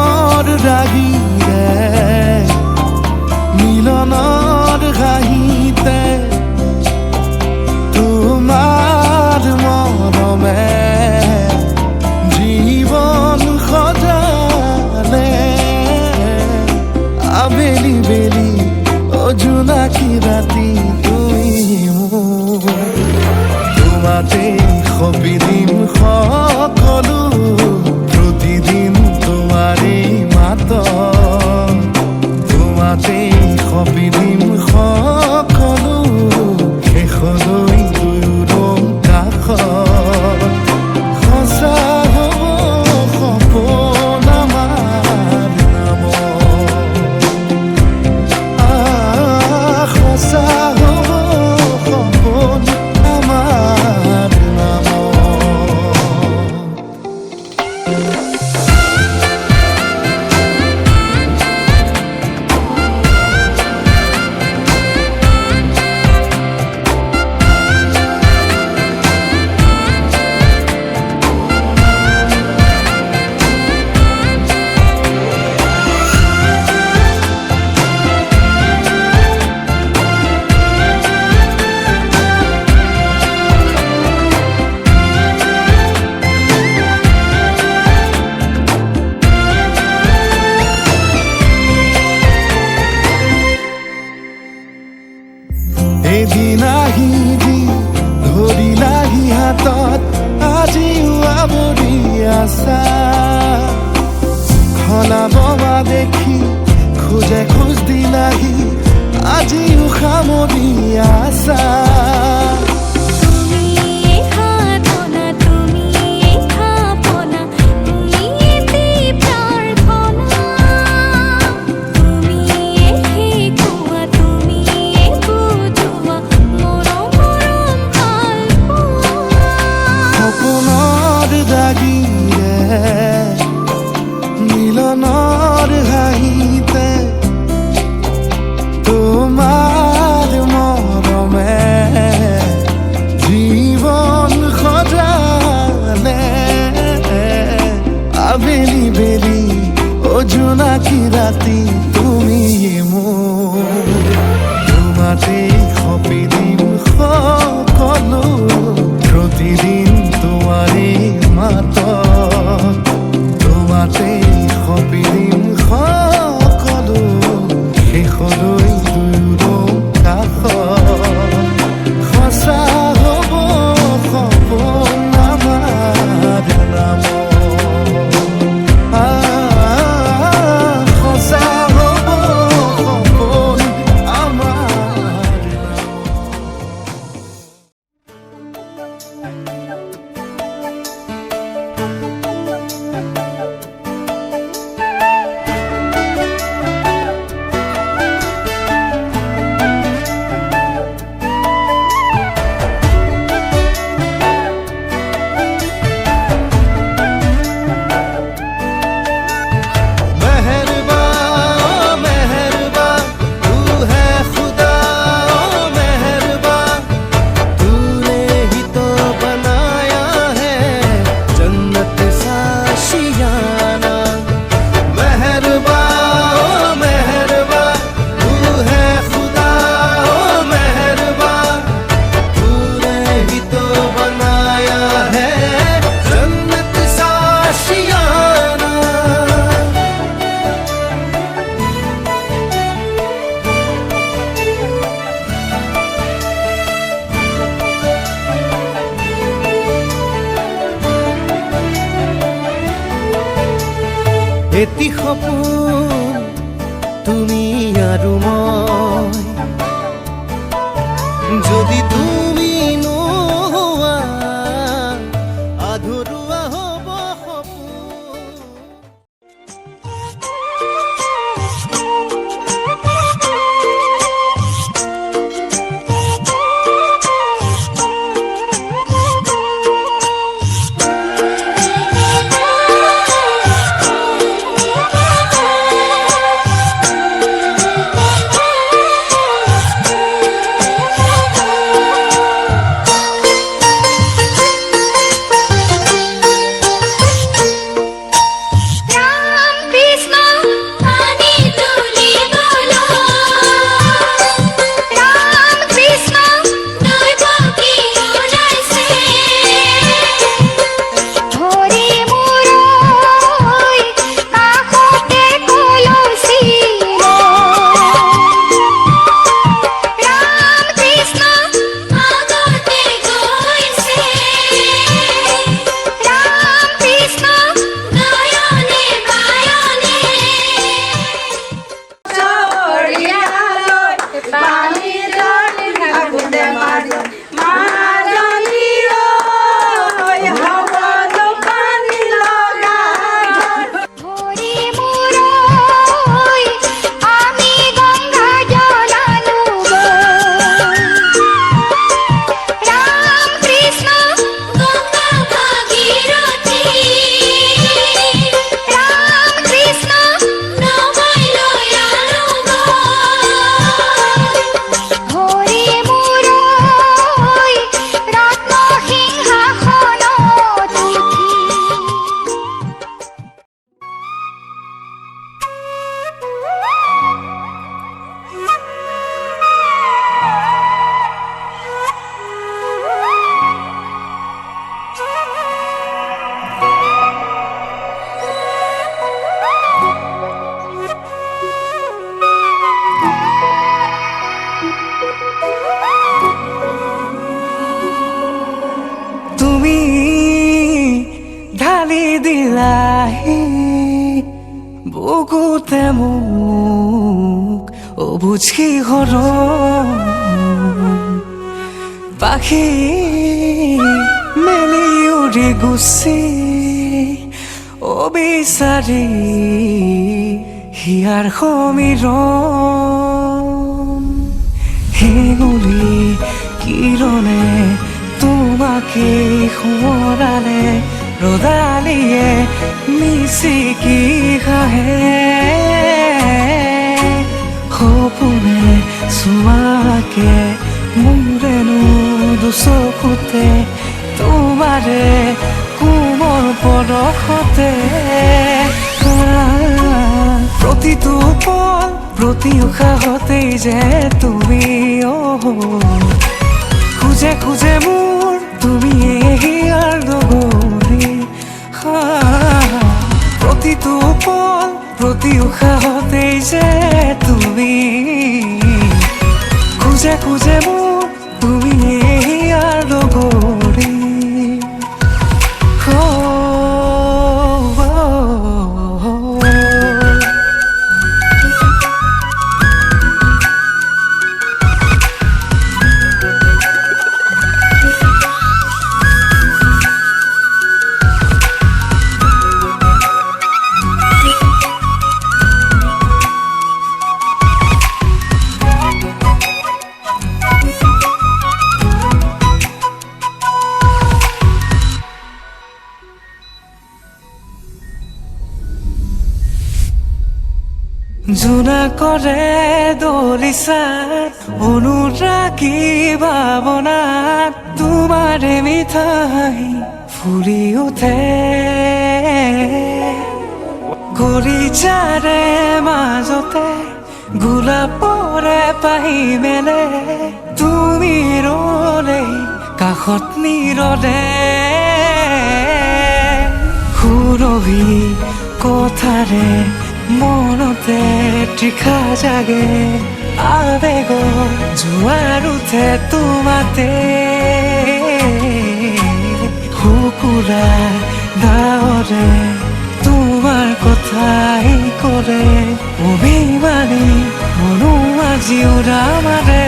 মনৰ ৰাগিৰে মিলনৰ হাঁহিতে তোমাৰ মৰমে জীৱন সজালে আবেলি বেলি জোনাকী ৰাতি তুমি মোৰ তোমাতে সপি দিম সকলো প্ৰতিদিন তোমাৰে মাত তোমাতে সপি দিম সকলো শেষলৈ দুয়োৰ কাষত সঁচা হ'ব সপোন আমাৰ নামত সঁচা হ'ব সপোন আমাৰ নামত এদিন আহিবি ধৰিলাহি হাতত আজিও আৱৰি আছা খলাব দেখি খোজে খোজ দিলাহি আজিও সামৰি আছা মিলনৰ হাঁহিতে তোমাৰ মৰমে জীৱন সজালে আবেলি বেলি জোনাকী ৰাতি তুমি মোৰ তোমাতে সপি দিম সকলো প্ৰতিদিন তোমাৰে মাত তোমাতে সপি দিম সকলো শেষলৈ দুয়োৰ কাষত সঁচা হ'ব সপোন আমাৰ নামত সঁচা হ'ব সপোন আমাৰ এটি সপোন তুমি আৰু মই যদি তুমি নোহোৱা আধৰুৱা হ'ব সপোন বুকুতে মোক অবুঝ কি হৰম পাখি মেলি উৰি গুচি অবিচাৰি হিয়াৰ সমীৰণ হেঙুলি কিৰণে তোমাকে সোঁৱৰালে ৰ'দালিয়ে মিচিকি হাঁহে সপোনে চোৱাকে মোৰেনো দুচকুতে তোমাৰে কোমল পদসতে প্ৰতিটো পল প্ৰতি উশাহতেই যে তুমি খুজে খুজে মোৰ তুমি হিয়াৰ লগৰী প্ৰতিটো পল প্ৰতি উশাহতেই যে তুমি খুজে খুজে মোৰ তুমি হিয়াৰ লগৰী জোনাকৰে দলিচাত অনুৰাগী ভাৱনাত তোমাৰে মিঠাই ফুলি উঠে গৰিজাৰে মাজতে গোলাপৰে পাহি মেলে তুমি ৰলে কাষত নীৰৱে সুৰভি কথাৰে মনতে তীখা জাগে আবেগৰ জোৱাৰ উঠে তোমাতে শুকুৰা ডাৱৰে তোমাৰ কথাই কৰে অভিমানী মনো আজি উৰামাৰে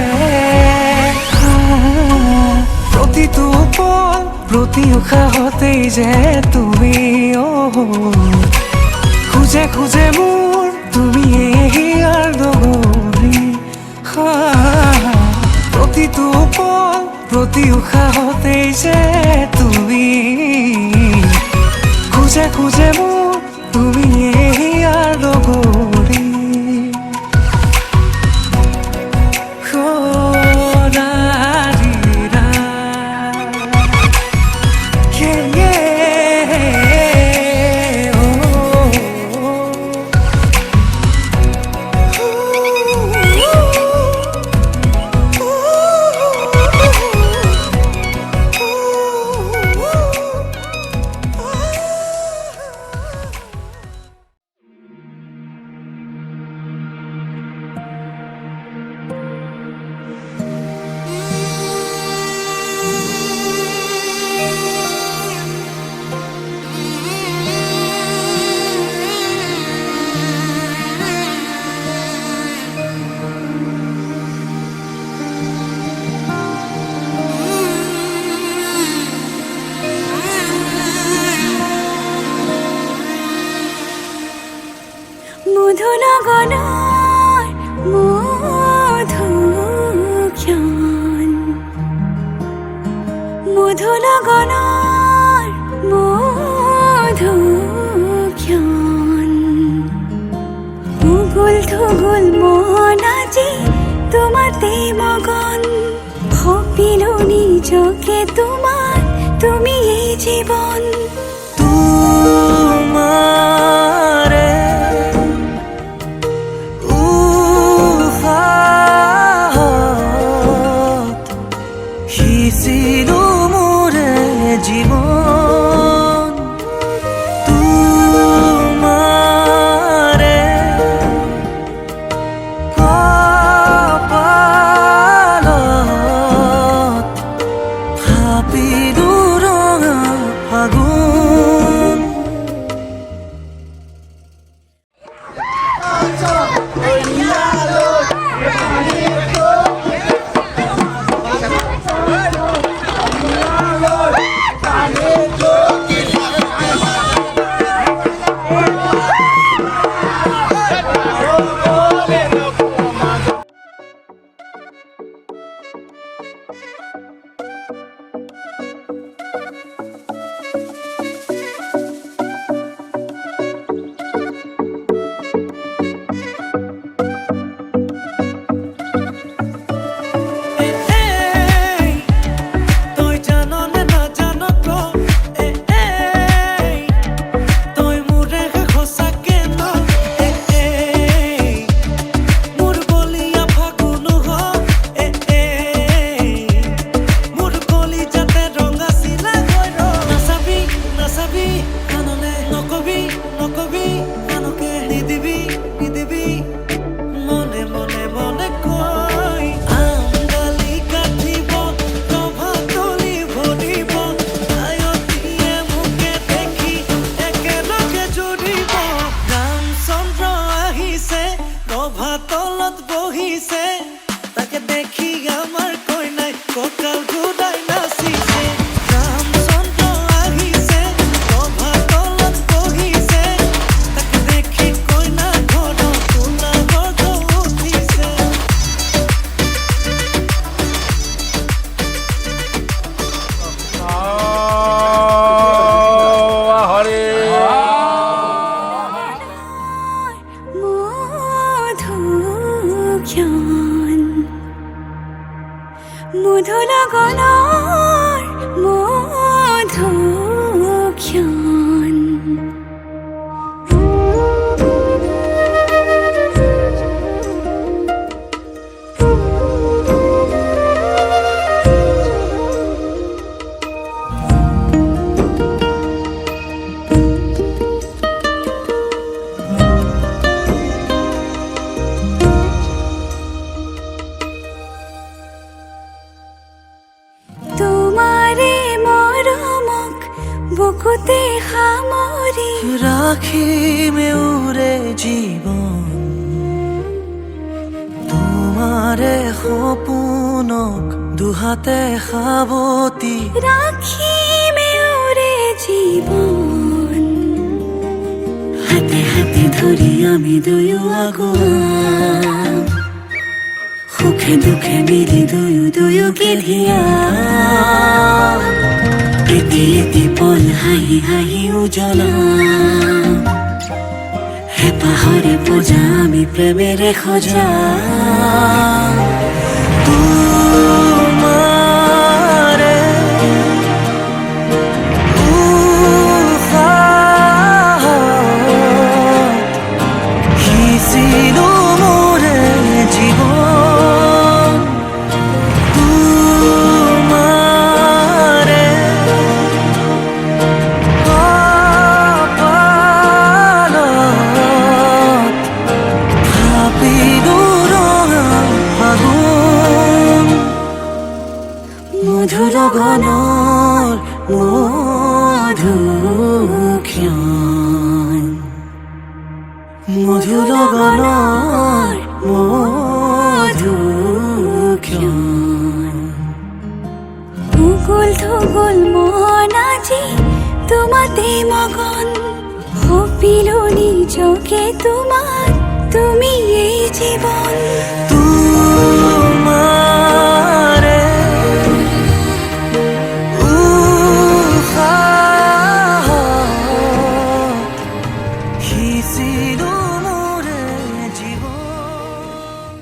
প্ৰতিটো পল প্ৰতি উশাহতেই যে তুমি খুজে খুজে মোৰ তুমি হিয়াৰ লগৰী প্ৰতিটো পল প্ৰতি উশাহতেই যে তুমি খুজে খুজে মোৰ তুমি হিয়াৰ লগৰী মধুনগনৰ মধুক্ষণ মধুনগনৰ মধুক্ষণ উগুল থুগুল মন আজি তোমাতে মগন সপিলো নিজকে তোমাৰ তুমি এই জীৱন তোমাৰে সিঁচিলো মোৰে জীৱন তোমাৰে কপালত ভাবিলো ৰঙা ফাগুন বহিছে তাকে দেখি আমাৰ কইনাই ককাল ঘুৰাই নাচিছে ৰামচন্দ্ৰ আহিছে সভা তলত বহিছে তাকে দেখি কইনা ঘৰ তোলা বৰ্গ উঠিছে মধুক্ষণ মধু লগনৰ মধুক্ষণ তোমাৰে মৰমক বুকুতে সামৰি ৰাখিমে উৰে জীবন তোমাৰে সপোনক দুহাতে সাবতি ৰাখিমে ওৰে জীৱন হাতে হাতে ধৰি আমি দুয়ো আগুৱাম সুখে দুখে মিলি দুয়োকে ধিয়া এটি এটি পল হাঁহি হাঁহি উজ্বলাম হেঁপাহৰে পূজা আমি প্ৰেমেৰে সজাম তোমাৰে উশাহত সিঁচিলো মোৰে জীৱন তোমাৰে কপালত ভাবিলো ৰঙা ফাগুন মধু লগনৰ মধুক্ষণ মধু লগনৰ মধুক্ষণ উগুল থুগুল মন আজি তোমাতে মগন সপিলো নিজকে তোমাক তুমি এই জীৱন তোমাৰে উশাহত সিঁচিলো মোৰে জীৱন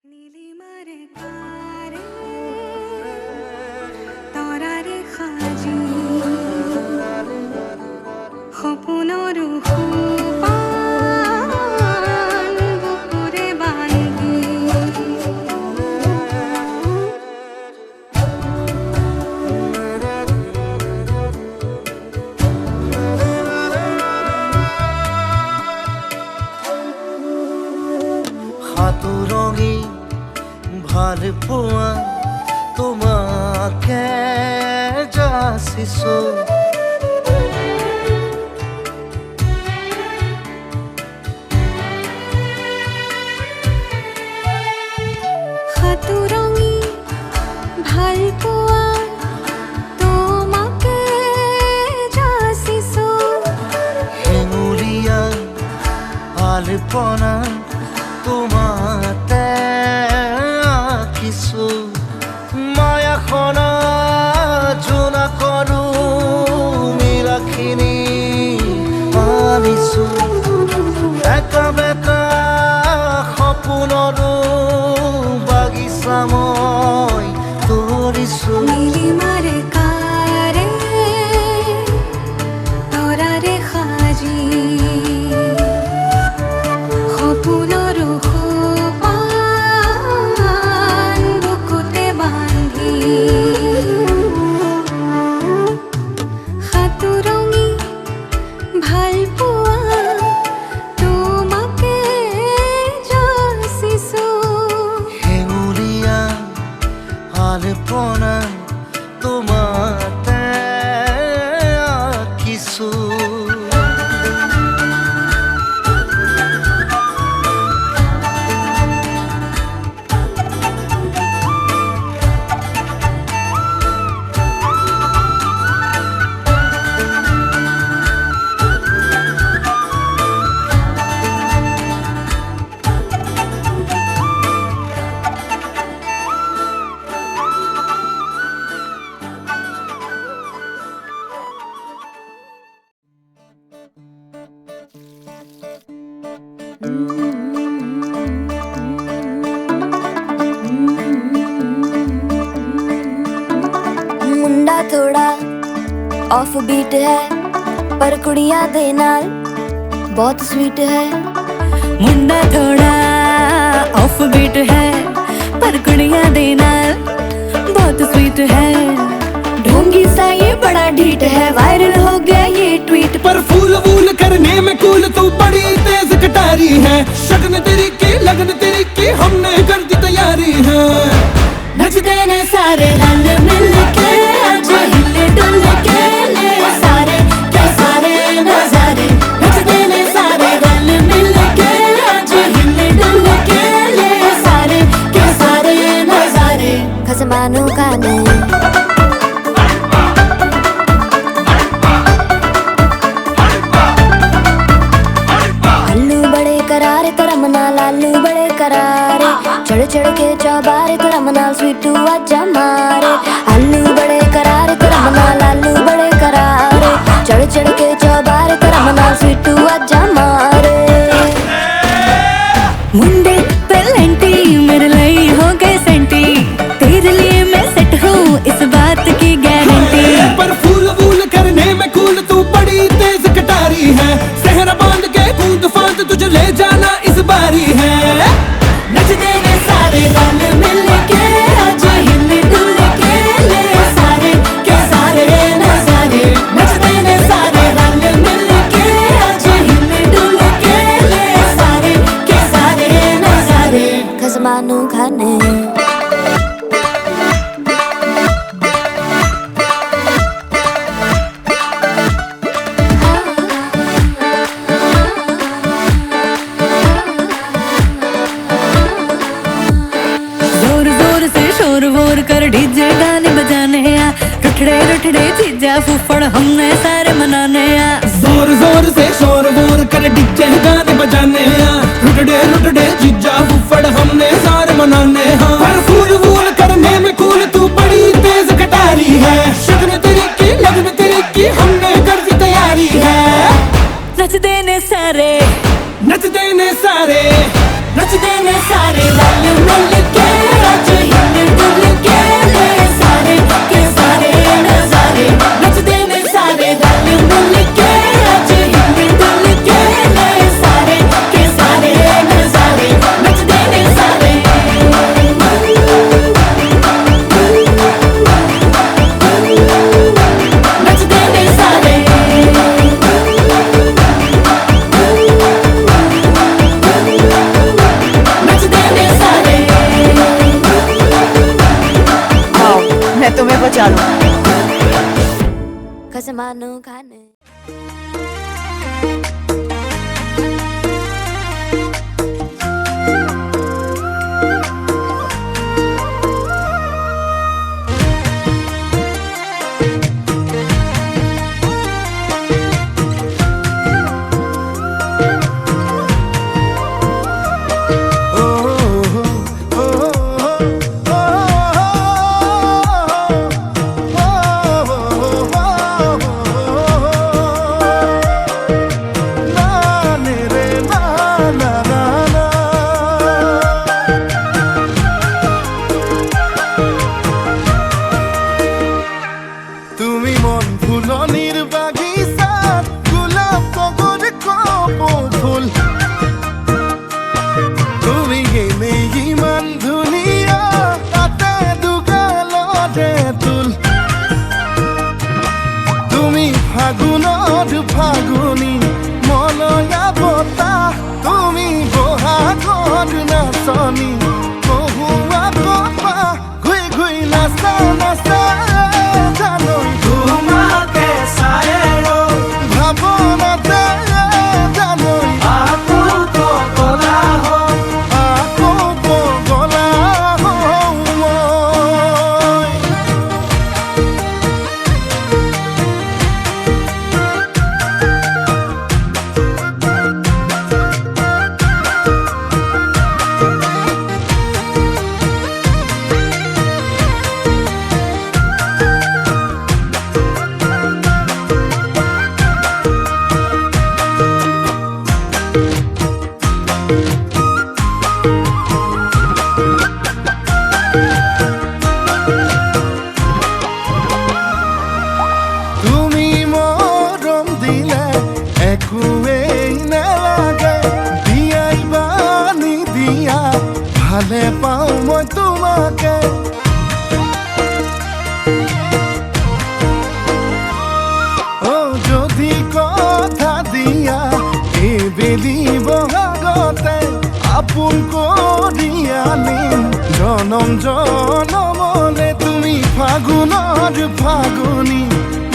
নীলিমাৰে পাৰে তৰাৰে সাজি সপোনৰো সোপান বুকুৰে বান্ধি সাতুৰঙি ভাল পোৱা তোমাকে যাচিছো সাতুৰঙি ভাল পোৱা তোমাকে যাচিছো হেঙুলীয়া আলপনা তোমাতে আঁকিছো মায়াখনা জোনা কৰো মীৰাখিনি আনিছো একা বেকা সপোনৰো বাগিচা মই কৰিছো নীলিমাৰে কাৰে তৰাৰে সাজি সপোনৰো সোপান বুকুতে বান্ধি সাতুৰঙি ভাল পোৱা मुंडा थोड़ा ऑफ बीट है पर कुड़ियां दे नाल बहुत स्वीट है। मुंडा थोड़ा ऑफ बीट है पर कुड़ियां दे नाल बहुत स्वीट है। ढोंगी सा ये बड़ा ढीठ है, वायरल हो गया ये ट्वीट। पर फूल वूल करने में कूल तू बड़ी तेज कटारी है। शगन तेरी की लगन तेरी की हमने कर दी तैयारी है। नचते ने सारे रल मिल के आज हिले डुल के ले सारे के सारे नजारे। नचते ने सारे रल मिल के आज हिले डुल के ले सारे के सारे नजारे। खसमानू खाने आलू बड़े करारे करम नाल आलू बड़े करारे। चढ़ चढ़ के चौबारे करम नाल स्वीटू आजा मारे। आलू बड़े करारे करम नाल आलू बड़े करारे। चढ़ चढ़ के चौबारे करम नाल स्वीटू आजा मारे। मुंडे पेलेंटी मेरे लिए हो गए सेंटी, तेरे लिए मैं सेट हूँ इस बात की गारंटी। पर फूल वूल करने में कूल तू बड़ी तेज कटारी है। सहरा बांध के कूद फांद तुझे ले जाना इस बारी है। नचते ने सारे रल मिल के आज हिले डुल के ले सारे के सारे नजारे। नचते ने सारे रल मिल के आज हिले डुल के ले सारे के सारे नजारे। खसमानू खाने जोर जोर से शोर वोर कर डीजे गाने बजाने आ। रुठड़े रुठड़े चीजा फूफड़ हमने सारे मनाने आ। जोर जोर से शोर वोर कर डीजे गाने बजाने हैं। रुटड़े रुटड़े जीजा फुफड़ हमने सारे मनाने हैं। पर फूल वूल करने में कूल तू बड़ी तेज कटारी है। शगन तेरी की लगन तेरी की हमने कर दी तैयारी है। नचते ने सारे नचते ने सारे नचते ने सारे रल मिल के आज हिले डुल के ले सारे के सारे नजारे। नचते ने सारे रल मिल के आज हिले डुल के ले सारे के सारे नजारे। नचते ने सारे नचते ने सारे नचते ने सारे। आओ मैं तुम्हें बचा लूं। खसमानू खाने তুমি মন ফুলনির বাগিচাত গোলাপ টগর কপৌফুল। তুমি গেলে ইমান ধুনীয়া তাতে দুগালতে তুল। তুমি ফাগুনৰ ফাগুনী মলয়া বতাহ। তুমি বহাগৰ নাচনী মহুৱা কপা ঘুই ঘুই নাচা নাচা জানৈ তোমাকে চায়েৰো ভাৱনাতে জানৈ আকৌ পগলা হওঁ মই। তুমি মৰম দিলে একোৱেই নালাগে দিয়াই বানি দিয়া ভালে পাওঁ মই তোমাকে ও যদি কথা দিয়া এইবেলি বহাগতে আপোন কৰি আনিম জনম জনমলে তুমি ফাগুনৰ ফাগুনী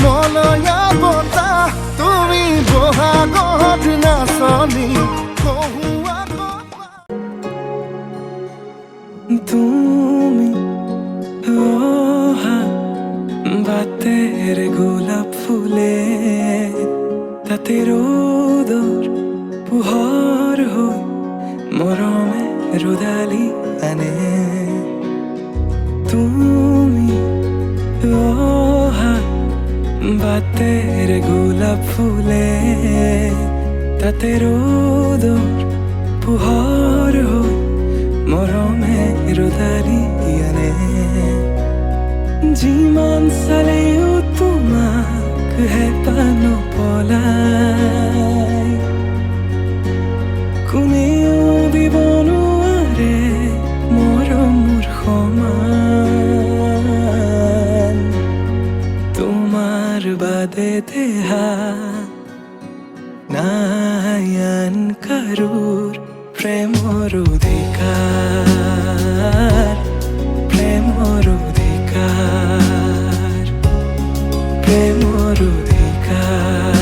মলয়া বতাহ তুমি বহাগত নাচনী কহুৱা কথা তুমি বাতের গোলাপ ফুলে তাতে রোদর পুহর হই মরমে রোদালি আনে তুমি বাতের গোলাপ ফুলে তাতে রোদর পুহর হই মৰমে ৰদালি আনে যিমান চালেও তোমাক হেঁপাহ নপলাই কোনেও দিব নোৱাৰে মৰমৰ সমান তোমাৰ বাদে দেহা নাই আন কাৰোৰ প্ৰেমৰ অধিকাৰ প্ৰেমৰ অধিকাৰ প্ৰেমৰ অধিকাৰ